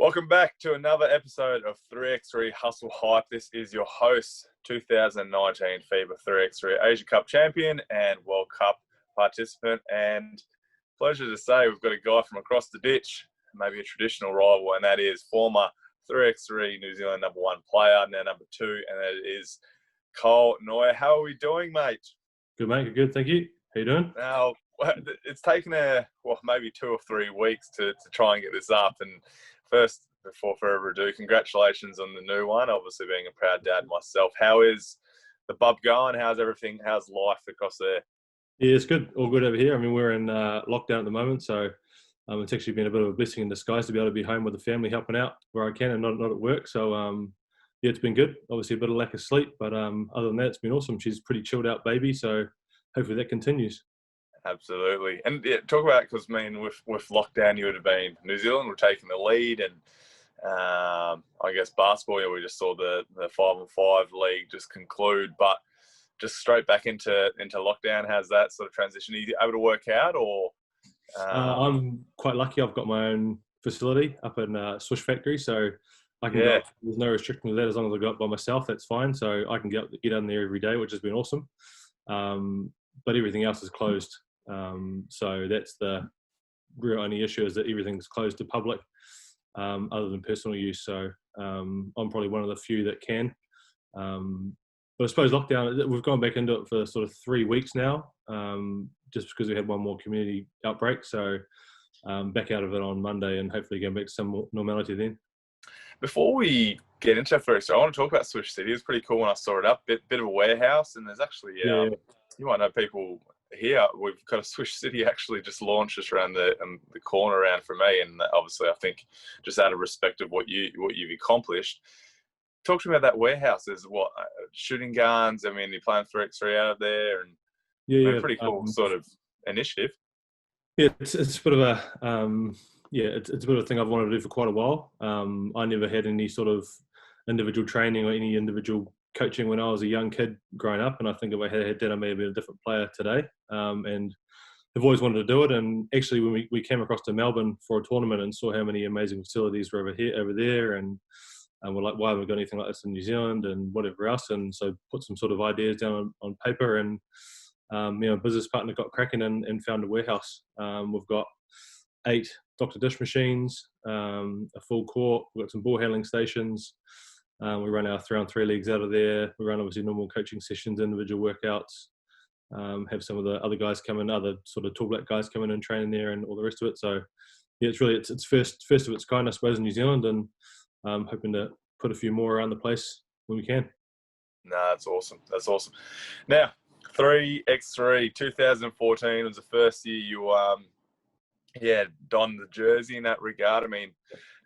Welcome back to another episode of 3x3 Hustle Hype. This is your host, 2019 FIBA 3x3 Asia Cup champion and World Cup participant. And pleasure to say we've got a guy from across the ditch, maybe a traditional rival, and that is former 3x3 New Zealand #1 player, now #2, and that is Karl Noyer. How are we doing, mate? Good, mate. Good, thank you. How you doing? Now, it's taken maybe 2 or 3 weeks to try and get this up. And first, before further ado, congratulations on the new one. Obviously, being a proud dad myself. How is the bub going? How's everything? How's life across there? Yeah, it's good. All good over here. I mean, we're in lockdown at the moment, so it's actually been a bit of a blessing in disguise to be able to be home with the family, helping out where I can and not at work. So, yeah, it's been good. Obviously, a bit of lack of sleep, but other than that, it's been awesome. She's a pretty chilled out baby, so hopefully that continues. Absolutely. And yeah, talk about, because I mean, with lockdown, you would have been New Zealand were taking the lead, and I guess basketball, we just saw the 5-on-5 league just conclude, but just straight back into lockdown. How's that sort of transition? Are you able to work out, or? I'm quite lucky. I've got my own facility up in Swish Factory, so I can go. There's no restriction with that as long as I go up by myself. That's fine. So I can get in there every day, which has been awesome. But everything else is closed. So that's the real only issue, is that everything's closed to public, other than personal use. So I'm probably one of the few that can. But I suppose lockdown, we've gone back into it for sort of 3 weeks now, just because we had one more community outbreak. So back out of it on Monday, and hopefully going back to some more normality then. Before we get into it first, I want to talk about Swish City. It was pretty cool when I saw it up. Bit of a warehouse, and there's actually, you might know people here. We've got a Swish City actually just launched just around the corner around from me, and obviously I think just out of respect of what you've accomplished. Talk to me about that warehouse. There's shooting guns. I mean, you're playing 3x3 out of there, and pretty cool sort of initiative. Yeah, it's a bit of a it's a bit of a thing I've wanted to do for quite a while. I never had any sort of individual training or any individual coaching when I was a young kid growing up, and I think if I had that, I may have been a different player today. And I've always wanted to do it. And actually, when we came across to Melbourne for a tournament and saw how many amazing facilities were over there, and we're like, why haven't we got anything like this in New Zealand and whatever else? And so put some sort of ideas down on paper, and a business partner got cracking and found a warehouse. We've got 8 Dr. Dish machines, a full court. We've got some ball handling stations. We run our 3-on-3 leagues out of there. We run obviously normal coaching sessions, individual workouts. Have some of the other guys come in, other sort of tall black guys come in and train in there, and all the rest of it. So yeah, it's first of its kind, I suppose, in New Zealand, and hoping to put a few more around the place when we can. No, that's awesome. That's awesome. Now, 3x3 2014 was the first year you donned the jersey in that regard. I mean,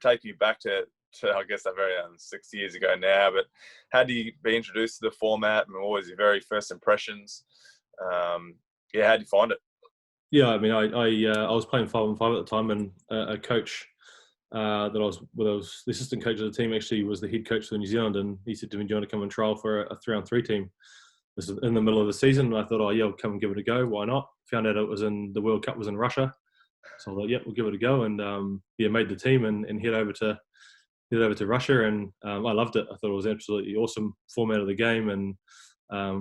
taking you back to I guess that very 6 years ago now, but how do you be introduced to the format, and what was your very first impressions? How do you find it? Yeah, I mean, I was playing 5-on-5 at the time, and a coach that I was the assistant coach of the team, actually was the head coach for New Zealand, and he said to me, "Do you want to come and trial for a 3-on-3 team?" This is in the middle of the season, and I thought, I'll come and give it a go. Why not? Found out it was the World Cup was in Russia, so I thought, we'll give it a go, and made the team and head over to Russia, and I loved it. I thought it was an absolutely awesome format of the game, and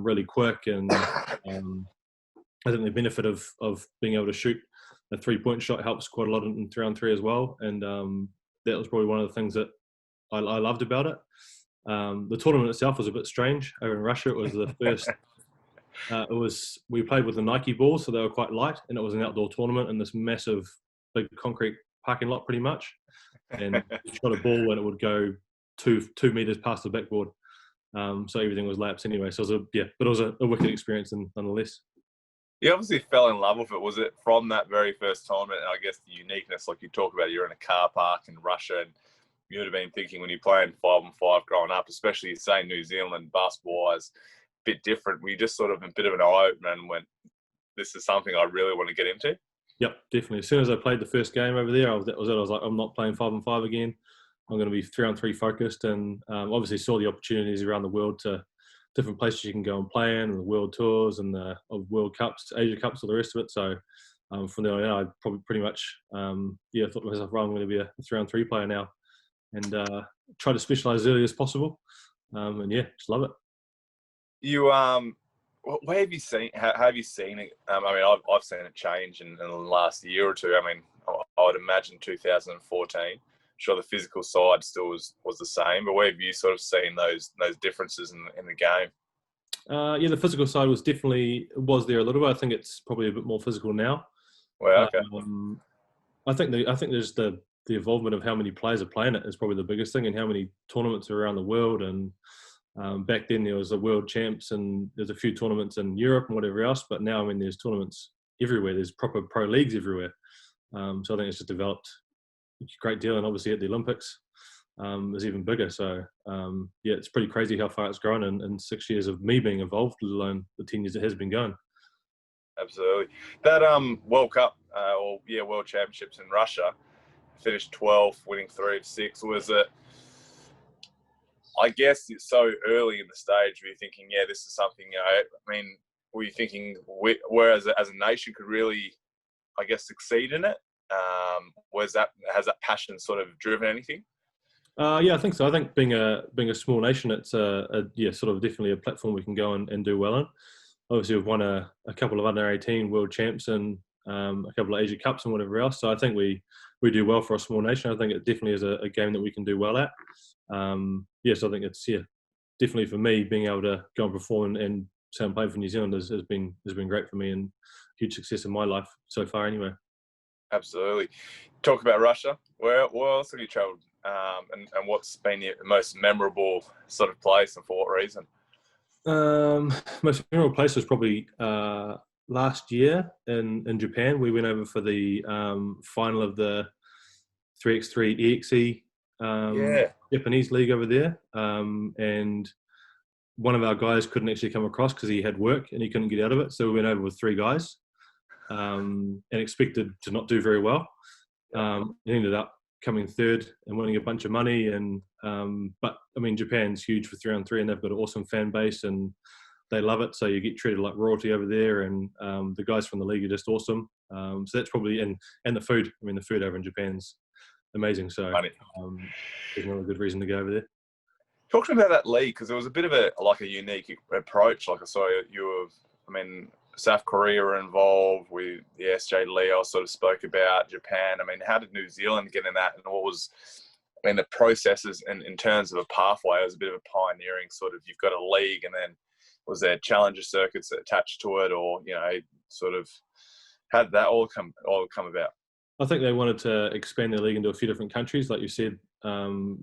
really quick, and I think the benefit of being able to shoot a 3-point shot helps quite a lot in 3-on-3 as well, and that was probably one of the things that I loved about it. The tournament itself was a bit strange over in Russia. It was the first. We played with the Nike balls, so they were quite light, and it was an outdoor tournament in this massive, big concrete parking lot, pretty much. And you shot a ball, and it would go 2 meters past the backboard. So everything was laps anyway. So but it was a wicked experience, nonetheless. You obviously fell in love with it. Was it from that very first tournament? And I guess the uniqueness, like you talk about, you're in a car park in Russia, and you would have been thinking when you're playing 5-on-5 growing up, especially saying New Zealand basketball-wise, a bit different. Were you just sort of a bit of an eye-opener and went, this is something I really want to get into? Yep, definitely. As soon as I played the first game over there, I was like, I'm not playing 5-on-5 again. I'm going to be 3-on-3 focused, and obviously saw the opportunities around the world to different places you can go and play in, and the world tours and the World Cups, Asia Cups, all the rest of it. So from there on out, I probably pretty much thought to myself, right, I'm going to be a 3-on-3 player now. and try to specialise as early as possible. And yeah, just love it. You where have you seen? How have you seen it? I mean, I've seen it change in the last year or two. I mean, I would imagine 2014. Sure, the physical side still was the same, but where have you sort of seen those differences in the game? Yeah, the physical side was there a little bit. I think it's probably a bit more physical now. Well, okay. I think there's the involvement of how many players are playing it is probably the biggest thing, and how many tournaments are around the world. And back then there was the world champs, and there's a few tournaments in Europe and whatever else. But now, I mean, there's tournaments everywhere. There's proper pro leagues everywhere. So I think it's just developed a great deal, and obviously at the Olympics is even bigger. So yeah, it's pretty crazy how far it's grown in 6 years of me being involved, let alone the 10 years it has been going. Absolutely. That World Cup World Championships in Russia, finished 12th, winning 3 of 6. Was it? I guess it's so early in the stage. Were you thinking, yeah, this is something? I mean, were you thinking, whereas as a nation could really, I guess, succeed in it? Has that passion sort of driven anything? Yeah, I think so. I think being a small nation, it's sort of definitely a platform we can go and do well in. Obviously, we've won a couple of under 18 world champs and a couple of Asia Cups and whatever else. So I think we do well for a small nation. I think it definitely is a game that we can do well at. So I think it's definitely for me being able to go and perform and say I'm playing for New Zealand has been great for me, and huge success in my life so far anyway. Absolutely. Talk about Russia. Where else have you travelled? And what's been your most memorable sort of place, and for what reason? Most memorable place was probably last year in Japan. We went over for the final of the 3x3 Japanese league over there, and one of our guys couldn't actually come across because he had work and he couldn't get out of it. So we went over with 3 guys and expected to not do very well. He ended up coming third and winning a bunch of money. And but I mean, Japan's huge for 3-on-3, and they've got an awesome fan base and they love it. So you get treated like royalty over there, and the guys from the league are just awesome. So that's probably and the food. I mean, the food over in Japan's amazing. So there's another good reason to go over there. Talk to me about that league, because it was a bit of a unique approach. Like I saw South Korea were involved with the SJ Leo sort of spoke about Japan. I mean, how did New Zealand get in that, and what was, the processes in terms of a pathway? It was a bit of a pioneering sort of, you've got a league, and then was there challenger circuits attached to it, or, sort of how did that all come about? I think they wanted to expand their league into a few different countries, like you said,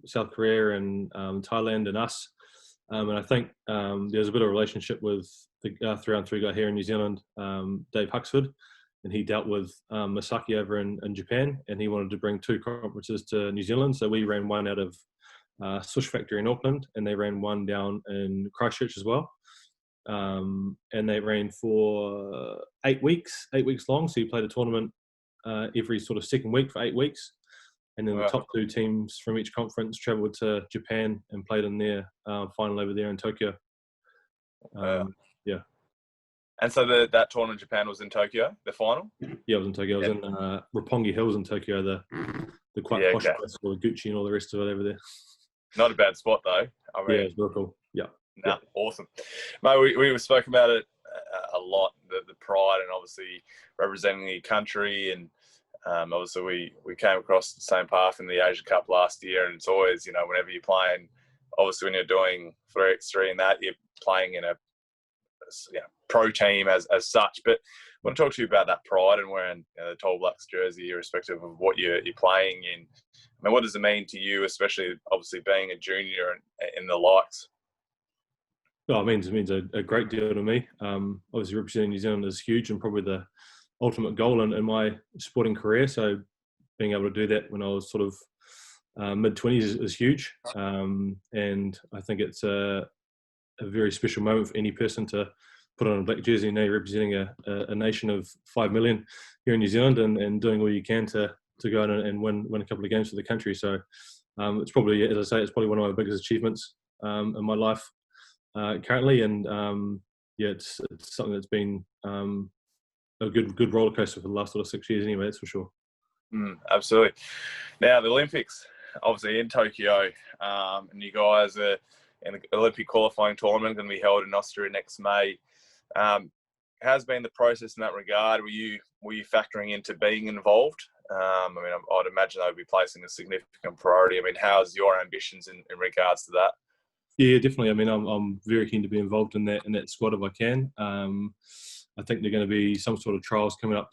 South Korea and Thailand and us. And I think there's a bit of a relationship with the 3-on-3 guy here in New Zealand, Dave Huxford, and he dealt with Masaki over in Japan, and he wanted to bring 2 conferences to New Zealand. So we ran one out of Swish Factory in Auckland, and they ran one down in Christchurch as well. And they ran for 8 weeks long. So you played a tournament every sort of second week for 8 weeks. And then the top 2 teams from each conference travelled to Japan and played in their final over there in Tokyo. Yeah. And so that tournament in Japan was in Tokyo, the final? Yeah, it was in Tokyo. It was in Roppongi Hills in Tokyo, the quite posh place with Gucci and all the rest of it over there. Not a bad spot, though. I mean, yeah, it's real cool. Yeah. Awesome. Mate, we spoke about it a lot, the pride and obviously representing the country, and obviously we came across the same path in the Asia Cup last year, and it's always, whenever you're playing, obviously when you're doing 3x3 and that, you're playing in a pro team as such. But I want to talk to you about that pride and wearing the Tall Blacks jersey, irrespective of what you're playing in. I mean, what does it mean to you, especially obviously being a junior and in the likes? Well, it means a great deal to me. Obviously representing New Zealand is huge and probably the ultimate goal in my sporting career. So being able to do that when I was sort of mid-20s is huge. And I think it's a very special moment for any person to put on a black jersey and now you're representing a nation of 5 million here in New Zealand and doing all you can to go and win a couple of games for the country. So it's probably, as I say, it's probably one of my biggest achievements in my life currently. And it's something that's been a good roller coaster for the last sort of 6 years anyway, that's for sure. Absolutely. Now, the Olympics, obviously in Tokyo, and you guys are in the Olympic qualifying tournament going to be held in Austria next May. How's been the process in that regard? Were you factoring into being involved? I mean, I'd imagine they would be placing a significant priority. I mean, how's your ambitions in regards to that? Yeah, definitely. I mean, I'm very keen to be involved in that squad if I can. I think there are going to be some sort of trials coming up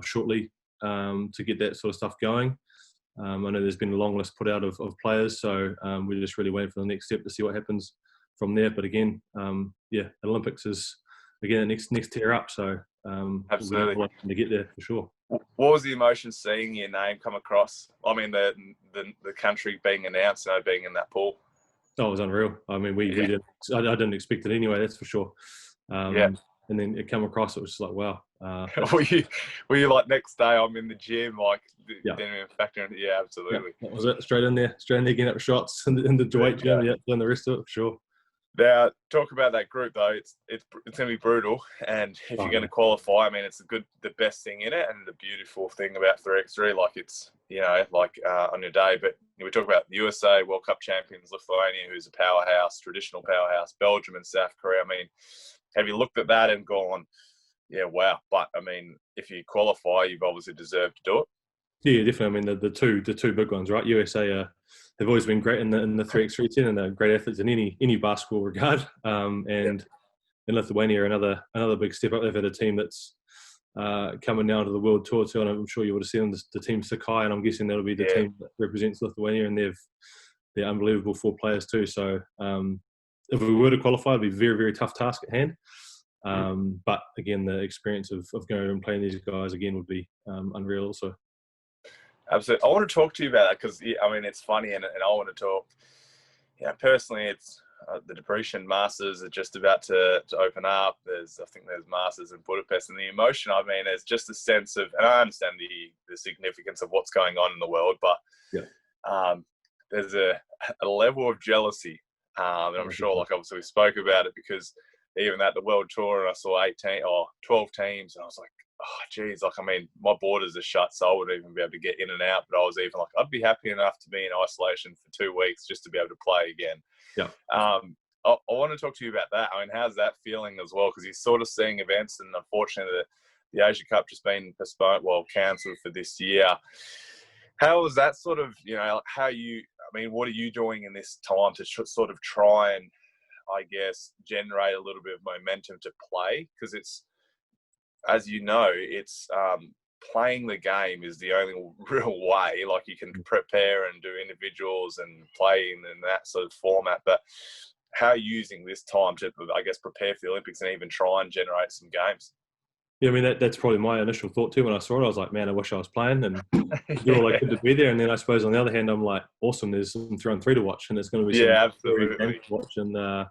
shortly to get that sort of stuff going. I know there's been a long list put out of players, so we're just really waiting for the next step to see what happens from there. But again, the Olympics is again the next tier up, so absolutely we're to get there for sure. What was the emotion seeing your name come across? I mean, the country being announced, being in that pool. Oh, it was unreal. I mean, we didn't. I didn't expect it anyway. That's for sure. And then it come across. It was just like, wow. Were you like next day? I'm in the gym. Like, yeah. Didn't even factor into. Yeah, absolutely. Yeah, that was it. Straight in there, getting up shots in the weight gym. Yeah, doing the rest of it for sure. Now, talk about that group though. It's going to be brutal, and if you're going to qualify, I mean, it's the best thing in it, and the beautiful thing about 3x3, like it's on your day. But we talk about the USA World Cup champions, Lithuania, who's a powerhouse, traditional powerhouse, Belgium and South Korea. I mean, have you looked at that and gone, yeah, wow? But I mean, if you qualify, you've obviously deserved to do it. Yeah, definitely. I mean, the two big ones, right? USA they've always been great in the 3x3 team, and they're great athletes in any basketball regard. And Lithuania are another big step up. They've had a team that's coming now to the world tour too, and I'm sure you would have seen the team Sakai, and I'm guessing that'll be the team that represents Lithuania, and they're unbelievable 4 players too. So if we were to qualify, it'd be a very, very tough task at hand. But again, the experience of going and playing these guys again would be unreal also. Absolutely. I want to talk to you about that because, I mean, it's funny and I want to talk, personally, it's the Depression Masters are just about to open up. I think there's Masters in Budapest, and the emotion, I mean, there's just a sense of, and I understand the significance of what's going on in the world, but there's a level of jealousy. And I'm sure, like, obviously we spoke about it because even at the World Tour, and I saw 12 teams, and I was like, oh, geez, like, I mean, my borders are shut, so I wouldn't even be able to get in and out. But I was even like, I'd be happy enough to be in isolation for 2 weeks just to be able to play again. Yeah. I want to talk to you about that. I mean, how's that feeling as well? Because you're sort of seeing events, and unfortunately, the Asia Cup just been postponed, cancelled for this year. How was that sort of, what are you doing in this time to sort of try and, I guess, generate a little bit of momentum to play? Because it's, as you know, it's playing the game is the only real way. Like, you can prepare and do individuals and play in that sort of format. But how are you using this time to, I guess, prepare for the Olympics and even try and generate some games? Yeah, I mean, that's probably my initial thought too. When I saw it, I was like, man, I wish I was playing and do all I could to be there. And then I suppose on the other hand, I'm like, awesome, there's some 3-on-3 to watch, and there's going to be some absolutely games to watch. And so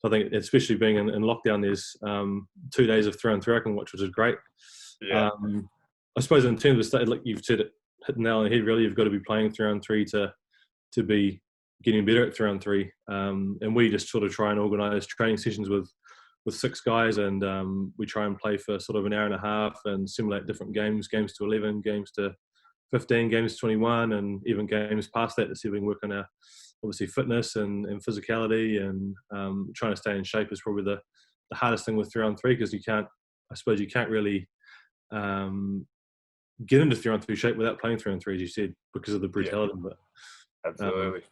I think, especially being in lockdown, there's 2 days of 3-on-3 I can watch, which is great. Yeah. I suppose in terms of state, like you've said it, hit the nail on the head, really, you've got to be playing 3-on-3 to be getting better at 3-on-3. And we just sort of try and organise training sessions with 6 guys, and we try and play for sort of an hour and a half and simulate different games to 11, games to 15, games to 21, and even games past that to see if we can work on our, obviously, fitness and physicality, and trying to stay in shape is probably the hardest thing with 3-on-3, because you can't really get into 3-on-3 shape without playing 3-on-3, as you said, because of the brutality of it. Absolutely.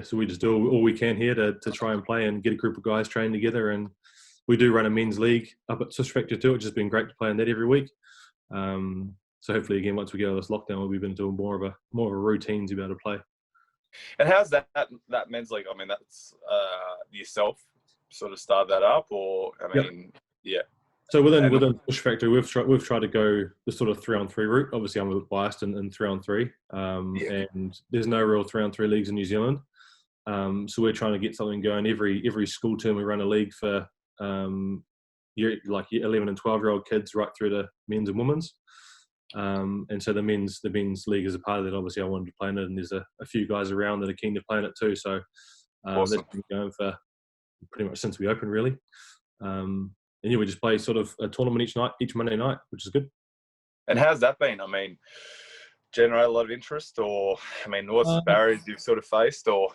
So we just do all we can here to try and play and get a group of guys trained together. And we do run a men's league up at Swiss Factor too, which has been great to play in that every week. So hopefully, again, once we get out of this lockdown, we'll be able to do more of a routine to be able to play. And how's that men's league? I mean, that's yourself sort of started that up, or So within Push Factory, we've tried to go the sort of 3-on-3 route. Obviously, I'm a bit biased in 3-on-3, and there's no real 3-on-3 leagues in New Zealand. So we're trying to get something going. Every school term, we run a league for 11 and 12-year-old kids right through to men's and women's. And so the men's league is a part of that. Obviously, I wanted to play in it, and there's a few guys around that are keen to play in it too. So awesome. That's been going for pretty much since we opened, really. And we just play sort of a tournament each Monday night, which is good. And how's that been? I mean, generate a lot of interest, or I mean, what's the barriers you've sort of faced, or?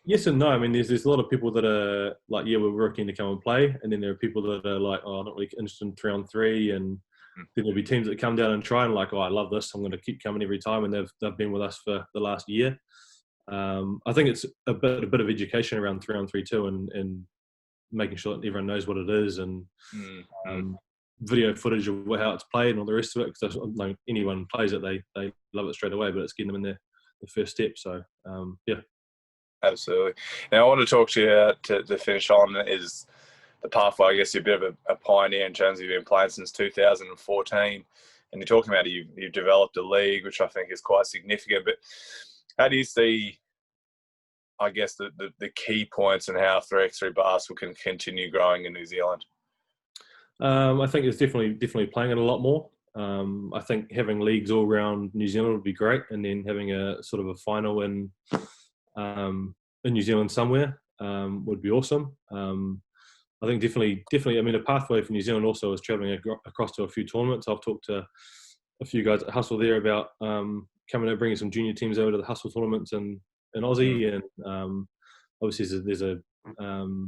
Yes and no. I mean, there's a lot of people that are like, yeah, we're working to come and play, and then there are people that are like, oh, I'm not really interested in 3-on-3, and then there'll be teams that come down and try and like, oh, I love this, I'm going to keep coming every time, and they've been with us for the last year. I think it's a bit of education around 3-on-3 too, and making sure that everyone knows what it is, and video footage of how it's played and all the rest of it. Because like, anyone plays it, they love it straight away, but it's getting them in the first step. So yeah. Absolutely. Now, I want to talk to you to finish on is the pathway. I guess you're a bit of a pioneer in terms of you've been playing since 2014, and you're talking about you've developed a league, which I think is quite significant. But how do you see, I guess, the key points and how 3x3 basketball can continue growing in New Zealand? I think it's definitely playing it a lot more. I think having leagues all around New Zealand would be great, and then having a sort of a final in New Zealand somewhere would be awesome. I think definitely. I mean, a pathway for New Zealand also is travelling across to a few tournaments. I've talked to a few guys at Hustle there about coming and bringing some junior teams over to the Hustle tournaments in Aussie, and obviously there's a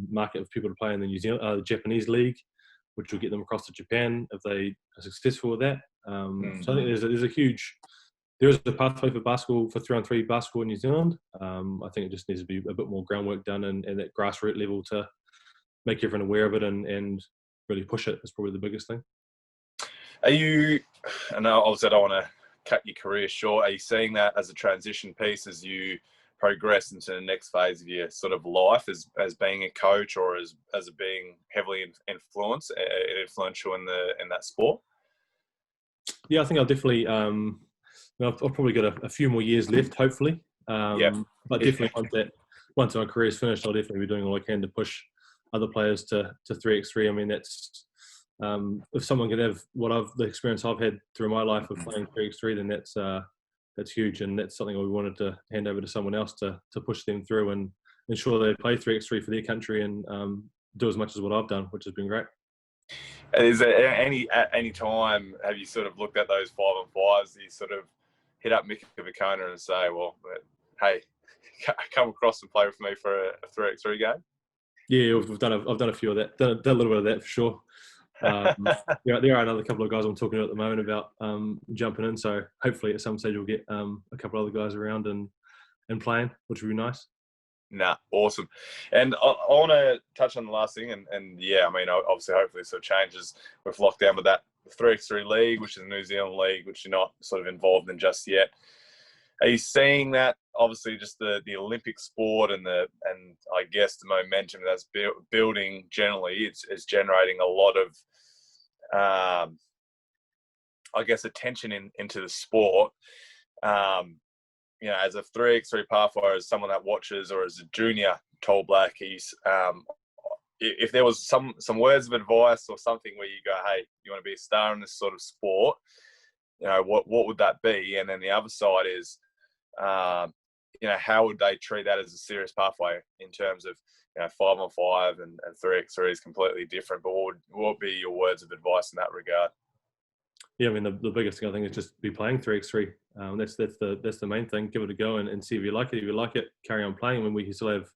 market of people to play in the the Japanese league, which will get them across to Japan if they are successful with that. So I think there is a pathway for basketball, for 3-on-3 basketball in New Zealand. I think it just needs to be a bit more groundwork done and at grassroots level to make everyone aware of it and really push it is probably the biggest thing. Are you, and obviously I don't want to cut your career short, are you seeing that as a transition piece as you progress into the next phase of your sort of life as being a coach, or as being heavily influential in that sport? Yeah, I think I'll definitely, I've probably got a few more years left, hopefully. But definitely once my career is finished, I'll definitely be doing all I can to push other players to 3x3. I mean, that's if someone can have the experience I've had through my life of playing 3x3, then that's huge, and that's something we wanted to hand over to someone else to push them through and ensure they play 3x3 for their country and do as much as what I've done, which has been great. Is there at any time have you sort of looked at those 5-on-5s? You sort of hit up Mick Vicona and say, "Well, hey, come across and play with me for a 3x3 game"? Yeah, I've done a few of that. Done a little bit of that for sure. There are another couple of guys I'm talking to at the moment about jumping in. So hopefully at some stage we'll get a couple of other guys around and playing, which would be nice. Nah, awesome. And I want to touch on the last thing, and yeah, I mean, obviously, hopefully, it sort of changes with lockdown with that 3x3 league, which is a New Zealand league, which you're not sort of involved in just yet. Are you seeing that? Obviously, just the Olympic sport and I guess the momentum that's building generally, it's generating a lot of, I guess, attention into the sport. You know, as a 3x3 pathway, as someone that watches, or as a junior tall black, if there was some words of advice or something where you go, hey, you want to be a star in this sort of sport, you know, what would that be? And then the other side is, you know, how would they treat that as a serious pathway in terms of, you know, 5-on-5 and 3x3 is completely different, but what would be your words of advice in that regard? Yeah, I mean, the biggest thing I think is just be playing 3x3. That's the main thing. Give it a go and see if you like it. If you like it, carry on playing. When we still have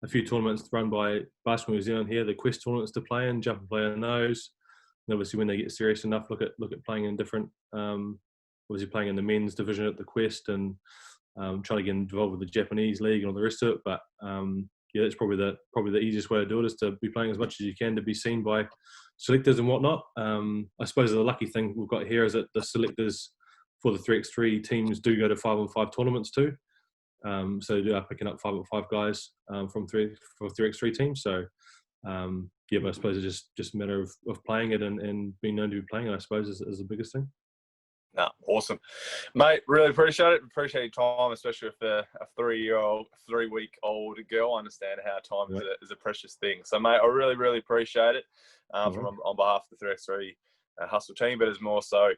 a few tournaments run by Basketball New Zealand here, the Quest tournaments to play in, jump and play in those. And obviously, when they get serious enough, look at playing in different. Obviously, playing in the men's division at the Quest and trying to get involved with the Japanese league and all the rest of it. But yeah, that's probably the easiest way to do it, is to be playing as much as you can to be seen by selectors and whatnot. I suppose the lucky thing we've got here is that the selectors for the 3x3 teams do go to 5-on-5 tournaments too. So they are picking up 5-on-5 guys for 3x3 teams. So yeah, but I suppose it's just a matter of playing it and being known to be playing it, I suppose, is the biggest thing. No, awesome, mate. Really appreciate it. Appreciate your time, especially with a 3-week-old girl. I understand how time is a precious thing. So, mate, I really, really appreciate it on behalf of the 3x3 Hustle team. But it's more so,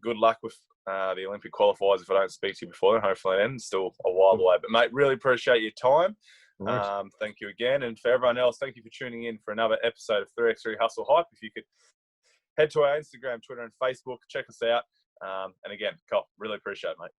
good luck with the Olympic qualifiers. If I don't speak to you before, hopefully then. It's still a while away. But, mate, really appreciate your time. Thank you again. And for everyone else, thank you for tuning in for another episode of 3x3 Hustle Hype. If you could head to our Instagram, Twitter, and Facebook, check us out. And again, Carl, really appreciate it, mate.